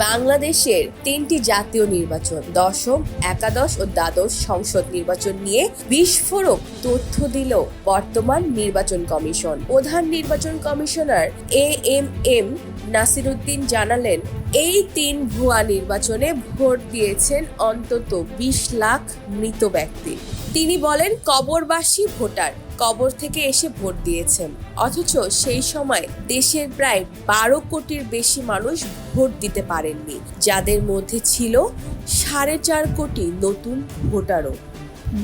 বাংলাদেশের 3টি জাতীয় নির্বাচন, দশম, একাদশ ও দ্বাদশ সংসদ নির্বাচন নিয়ে বিস্ফোরক তথ্য দিল বর্তমান নির্বাচন কমিশন। প্রধান নির্বাচন কমিশনার এএমএম নাসিরউদ্দিন জানালেন, এই 3 ভুয়া নির্বাচনে ভোট দিয়েছেন অন্তত 20 লাখ মৃত ব্যক্তি। তিনি বলেন, কবরবাসী ভোটার কবর থেকে এসে ভোট দিয়েছেন, অথচ সেই সময় দেশের প্রায় 12 কোটির বেশি মানুষ ভোট দিতে পারেননি, যাদের মধ্যে ছিল 4.5 কোটি নতুন ভোটারও।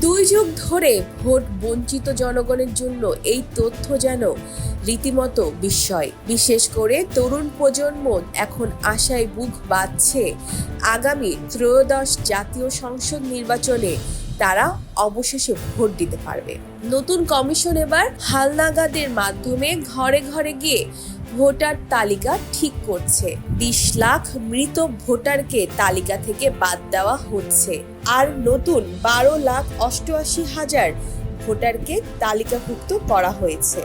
2 যুগ ধরে ভোট বঞ্চিত জনগণের জন্য এই তথ্য যেন রীতিমতো বিস্ময়। বিশেষ করে তরুণ প্রজন্ম এখন আশায় বুক বাঁধছে, আগামী ত্রয়োদশ জাতীয় সংসদ নির্বাচনে তারা অবশেষে ভোট দিতে পারবে। নতুন কমিশন এবার হালনাগাদের মাধ্যমে ঘরে ঘরে গিয়ে ভোটার তালিকা ঠিক করছে। 20 লাখ মৃত ভোটারকে তালিকা থেকে বাদ দেওয়া হচ্ছে, আর নতুন 12,88,000 ভোটারকে তালিকাভুক্ত করা হয়েছে।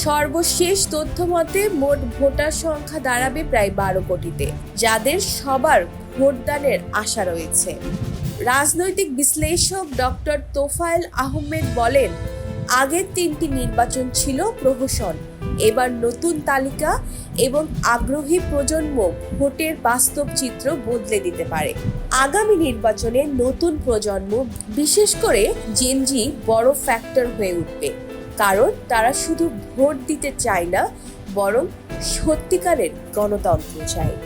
সর্বশেষ তথ্য মতে মোট ভোটার সংখ্যা দাঁড়াবে প্রায় 12 কোটিতে, যাদের সবার ভোটদানের আশা রয়েছে। রাজনৈতিক বিশ্লেষক ডক্টর তোফায়েল আহমেদ বলেন, আগের 3টি নির্বাচন ছিল প্রহসন, এবার নতুন তালিকা এবং আগ্রহী প্রজন্ম ভোটের বাস্তব চিত্র বদলে দিতে পারে। আগামী নির্বাচনে নতুন প্রজন্ম, বিশেষ করে জেনজি, বড় ফ্যাক্টর হয়ে উঠবে, কারণ তারা শুধু ভোট দিতে চায় না, বরং সত্যিকারের গণতন্ত্র চায়।